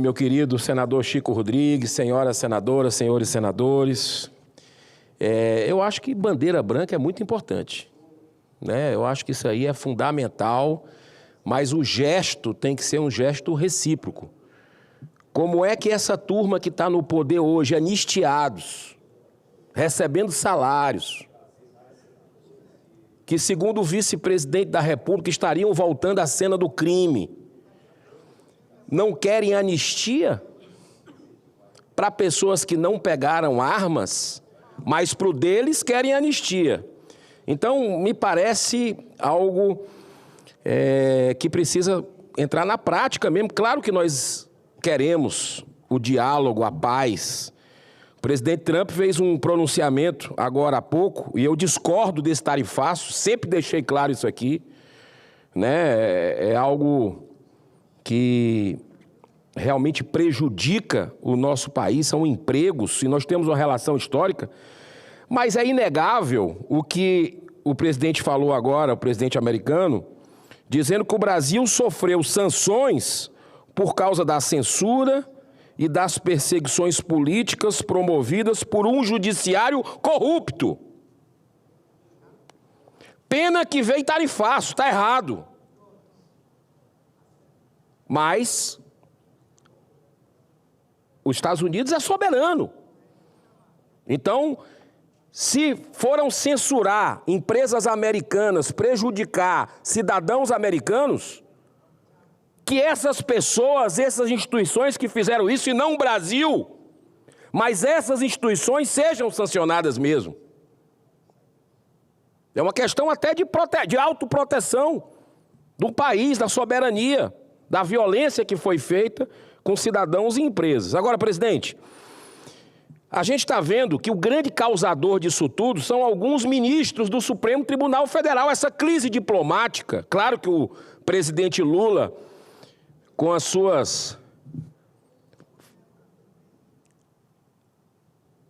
Meu querido senador Chico Rodrigues, senhoras senadoras, senhores senadores, eu acho que bandeira branca é muito importante, né? Eu acho que isso aí é fundamental, mas o gesto tem que ser um gesto recíproco. Como é que essa turma que está no poder hoje, anistiados, recebendo salários, que segundo o vice-presidente da República estariam voltando à cena do crime, não querem anistia para pessoas que não pegaram armas, mas para o deles querem anistia. Então, me parece algo que precisa entrar na prática mesmo. Claro que nós queremos o diálogo, a paz. O presidente Trump fez um pronunciamento agora há pouco, e eu discordo desse tarifaço, sempre deixei claro isso aqui, né? É algo que realmente prejudica o nosso país, são empregos, e nós temos uma relação histórica, mas é inegável o que o presidente falou agora, o presidente americano, dizendo que o Brasil sofreu sanções por causa da censura e das perseguições políticas promovidas por um judiciário corrupto. Pena que veio tarifaço, está errado. Mas os Estados Unidos é soberano. Então, se foram censurar empresas americanas, prejudicar cidadãos americanos, que essas pessoas, essas instituições que fizeram isso, e não o Brasil, mas essas instituições sejam sancionadas mesmo. É uma questão até de autoproteção do país, da soberania, da violência que foi feita com cidadãos e empresas. Agora, presidente, a gente está vendo que o grande causador disso tudo são alguns ministros do Supremo Tribunal Federal. Essa crise diplomática, claro que o presidente Lula, com as suas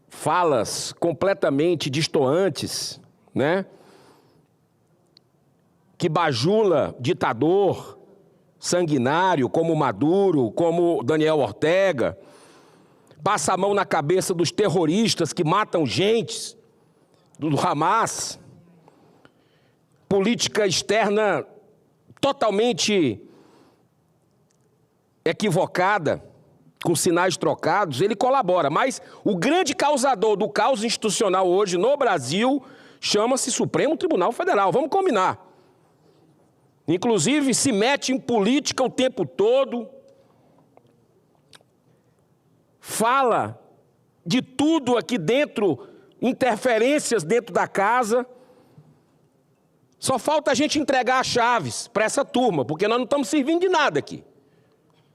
falas completamente destoantes, né? Que bajula ditador sanguinário, como Maduro, como Daniel Ortega, passa a mão na cabeça dos terroristas que matam gente, do Hamas, política externa totalmente equivocada, com sinais trocados, ele colabora. Mas o grande causador do caos institucional hoje no Brasil chama-se Supremo Tribunal Federal. Vamos combinar. Inclusive, se mete em política o tempo todo, fala de tudo aqui dentro, interferências dentro da casa. Só falta a gente entregar as chaves para essa turma, porque nós não estamos servindo de nada aqui.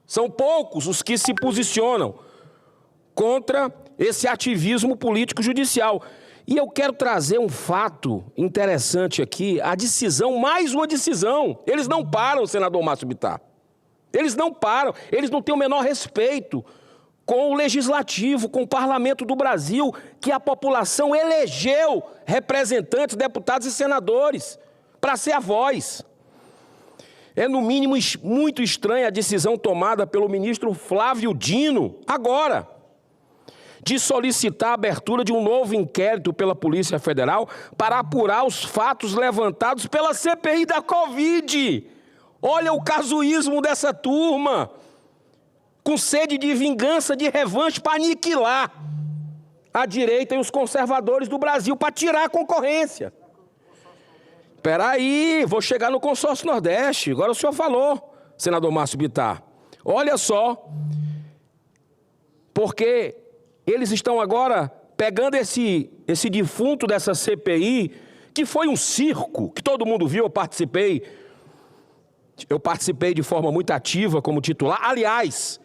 São poucos os que se posicionam contra esse ativismo político-judicial. E eu quero trazer um fato interessante aqui, a decisão, mais uma decisão. Eles não param, senador Márcio Bittar. Eles não param, eles não têm o menor respeito com o Legislativo, com o Parlamento do Brasil, que a população elegeu representantes, deputados e senadores para ser a voz. É, no mínimo, muito estranha a decisão tomada pelo ministro Flávio Dino, agora, de solicitar a abertura de um novo inquérito pela Polícia Federal para apurar os fatos levantados pela CPI da Covid. Olha o casuísmo dessa turma, com sede de vingança, de revanche, para aniquilar a direita e os conservadores do Brasil, para tirar a concorrência. Espera aí, vou chegar no consórcio Nordeste. Agora o senhor falou, senador Márcio Bittar. Olha só, porque eles estão agora pegando esse defunto dessa CPI, que foi um circo, que todo mundo viu, eu participei de forma muito ativa como titular. Aliás,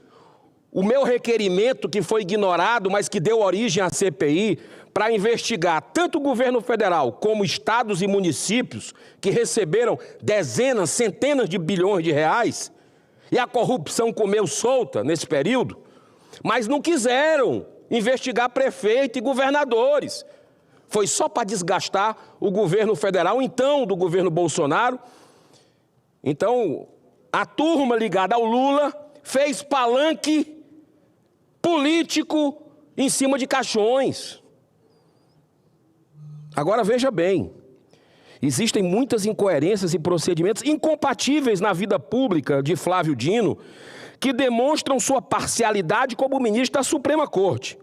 o meu requerimento que foi ignorado, mas que deu origem à CPI, para investigar tanto o governo federal como estados e municípios que receberam dezenas, centenas de bilhões de reais, e a corrupção comeu solta nesse período, mas não quiseram investigar prefeito e governadores. Foi só para desgastar o governo federal, então, do governo Bolsonaro. Então, a turma ligada ao Lula fez palanque político em cima de caixões. Agora veja bem, existem muitas incoerências e procedimentos incompatíveis na vida pública de Flávio Dino que demonstram sua parcialidade como ministro da Suprema Corte.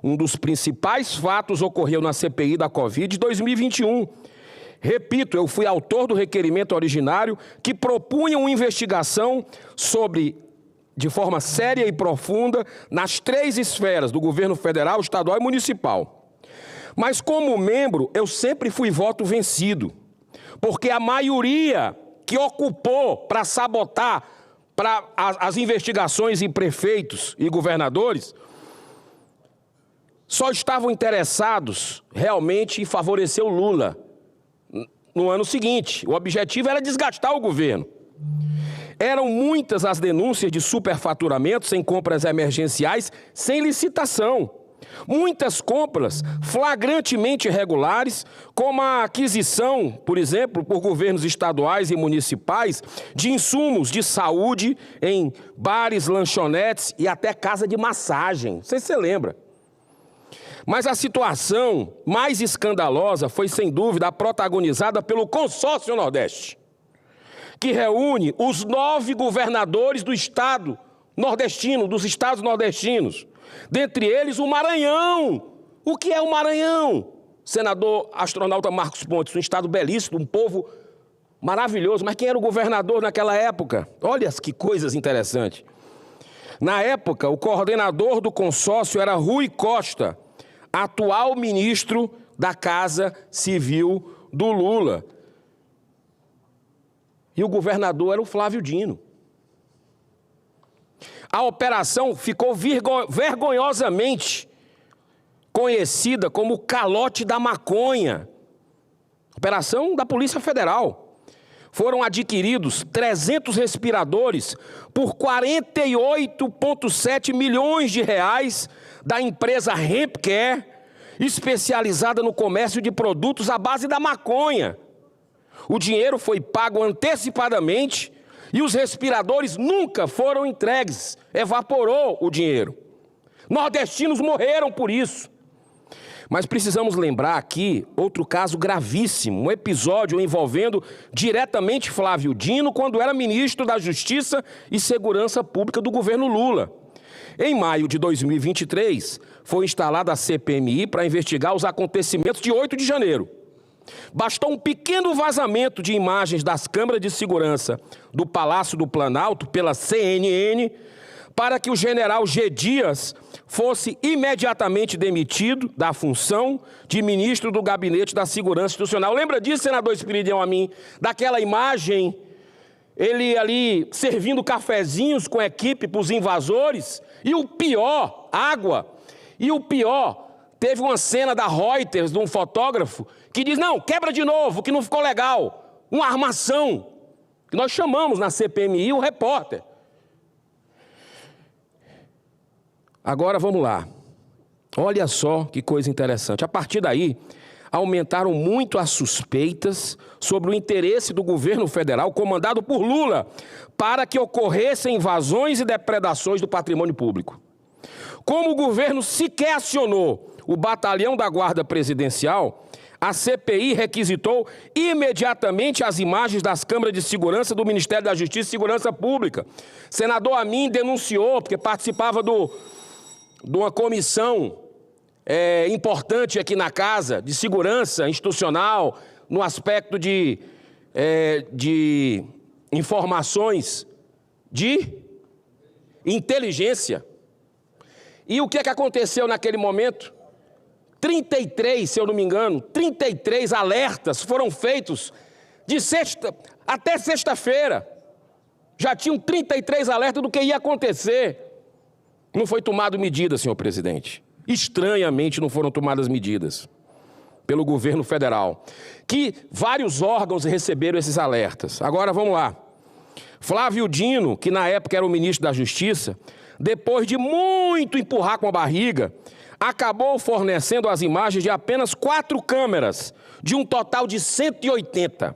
Um dos principais fatos ocorreu na CPI da Covid de 2021. Repito, eu fui autor do requerimento originário que propunha uma investigação de forma séria e profunda nas 3 esferas do governo federal, estadual e municipal. Mas como membro, eu sempre fui voto vencido, porque a maioria que ocupou para sabotar as investigações em prefeitos e governadores só estavam interessados realmente em favorecer o Lula no ano seguinte. O objetivo era desgastar o governo. Eram muitas as denúncias de superfaturamento sem compras emergenciais, sem licitação. Muitas compras flagrantemente irregulares, como a aquisição, por exemplo, por governos estaduais e municipais, de insumos de saúde em bares, lanchonetes e até casa de massagem. Não sei se você lembra. Mas a situação mais escandalosa foi, sem dúvida, a protagonizada pelo Consórcio Nordeste, que reúne os 9 governadores do estado nordestino, dos estados nordestinos. Dentre eles, o Maranhão. O que é o Maranhão? Senador astronauta Marcos Pontes, um estado belíssimo, um povo maravilhoso. Mas quem era o governador naquela época? Olha que coisas interessantes. Na época, o coordenador do consórcio era Rui Costa, atual ministro da Casa Civil do Lula. E o governador era o Flávio Dino. A operação ficou vergonhosamente conhecida como calote da maconha. Operação da Polícia Federal. Foram adquiridos 300 respiradores por 48,7 milhões de reais da empresa Hempcare, especializada no comércio de produtos à base da maconha. O dinheiro foi pago antecipadamente e os respiradores nunca foram entregues. Evaporou o dinheiro. Nordestinos morreram por isso. Mas precisamos lembrar aqui outro caso gravíssimo, um episódio envolvendo diretamente Flávio Dino quando era ministro da Justiça e Segurança Pública do governo Lula. Em maio de 2023, foi instalada a CPMI para investigar os acontecimentos de 8 de janeiro. Bastou um pequeno vazamento de imagens das câmeras de segurança do Palácio do Planalto pela CNN para que o general G. Dias fosse imediatamente demitido da função de ministro do Gabinete da Segurança Institucional. Lembra disso, senador Espiridião Amin? Daquela imagem, ele ali servindo cafezinhos com a equipe para os invasores? E o pior, água. E o pior, teve uma cena da Reuters, de um fotógrafo, que diz, não, quebra de novo, que não ficou legal. Uma armação, que nós chamamos na CPMI o repórter. Agora vamos lá. Olha só que coisa interessante. A partir daí, aumentaram muito as suspeitas sobre o interesse do governo federal, comandado por Lula, para que ocorressem invasões e depredações do patrimônio público. Como o governo sequer acionou o batalhão da Guarda Presidencial, a CPI requisitou imediatamente as imagens das câmaras de segurança do Ministério da Justiça e Segurança Pública. Senador Amin denunciou, porque participava de uma comissão importante aqui na Casa, de segurança institucional, no aspecto de informações de inteligência. E o que é que aconteceu naquele momento? 33, se eu não me engano, 33 alertas foram feitos de sexta até sexta-feira. Já tinham 33 alertas do que ia acontecer. Não foi tomado medida, senhor presidente. Estranhamente não foram tomadas medidas pelo governo federal, que vários órgãos receberam esses alertas. Agora vamos lá. Flávio Dino, que na época era o ministro da Justiça, depois de muito empurrar com a barriga, acabou fornecendo as imagens de apenas 4 câmeras, de um total de 180.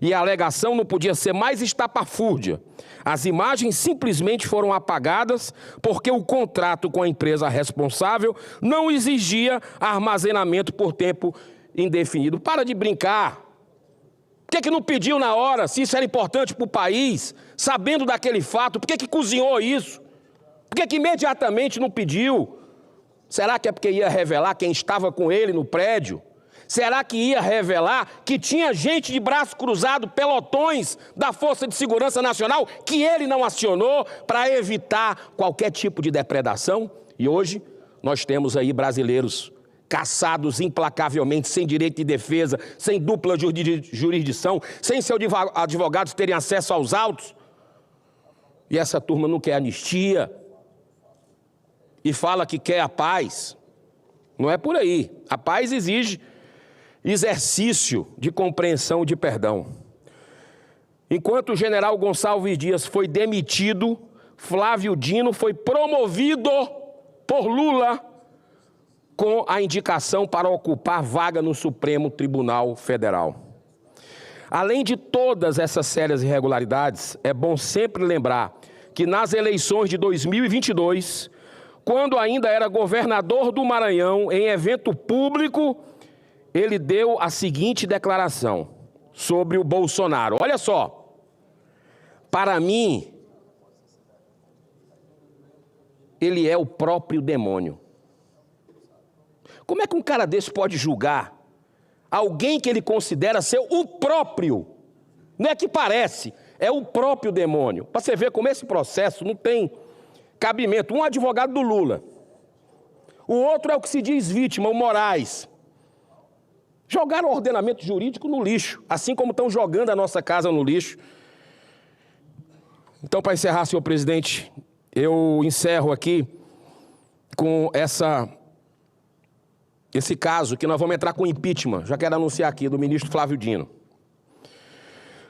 E a alegação não podia ser mais estapafúrdia. As imagens simplesmente foram apagadas porque o contrato com a empresa responsável não exigia armazenamento por tempo indefinido. Para de brincar. Por que não pediu na hora, se isso era importante para o país, sabendo daquele fato? Por que cozinhou isso? Por que imediatamente não pediu? Será que é porque ia revelar quem estava com ele no prédio? Será que ia revelar que tinha gente de braço cruzado, pelotões da Força de Segurança Nacional, que ele não acionou para evitar qualquer tipo de depredação? E hoje nós temos aí brasileiros caçados implacavelmente, sem direito de defesa, sem dupla jurisdição, sem seus advogados terem acesso aos autos. E essa turma não quer anistia e fala que quer a paz. Não é por aí. A paz exige exercício de compreensão e de perdão. Enquanto o general Gonçalves Dias foi demitido, Flávio Dino foi promovido por Lula com a indicação para ocupar vaga no Supremo Tribunal Federal. Além de todas essas sérias irregularidades, é bom sempre lembrar que nas eleições de 2022, quando ainda era governador do Maranhão, em evento público, ele deu a seguinte declaração sobre o Bolsonaro. Olha só, para mim, ele é o próprio demônio. Como é que um cara desse pode julgar alguém que ele considera ser o próprio? Não é que parece, é o próprio demônio. Para você ver como esse processo não tem cabimento. Um advogado do Lula, o outro é o que se diz vítima, o Moraes. Jogaram o ordenamento jurídico no lixo, assim como estão jogando a nossa casa no lixo. Então, para encerrar, senhor presidente, eu encerro aqui com esse caso, que nós vamos entrar com impeachment, já quero anunciar aqui, do ministro Flávio Dino.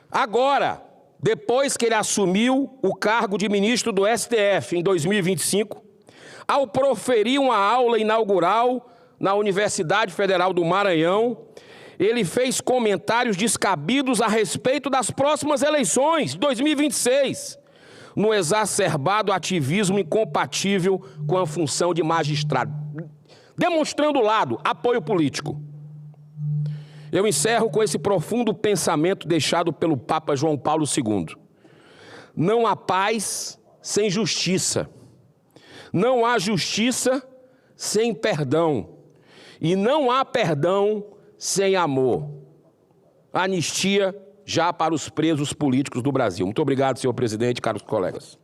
Agora, depois que ele assumiu o cargo de ministro do STF em 2025, ao proferir uma aula inaugural na Universidade Federal do Maranhão, ele fez comentários descabidos a respeito das próximas eleições, 2026, no exacerbado ativismo incompatível com a função de magistrado, demonstrando apoio político. Eu encerro com esse profundo pensamento deixado pelo Papa João Paulo II. Não há paz sem justiça. Não há justiça sem perdão. E não há perdão sem amor. Anistia já para os presos políticos do Brasil. Muito obrigado, senhor presidente, caros colegas.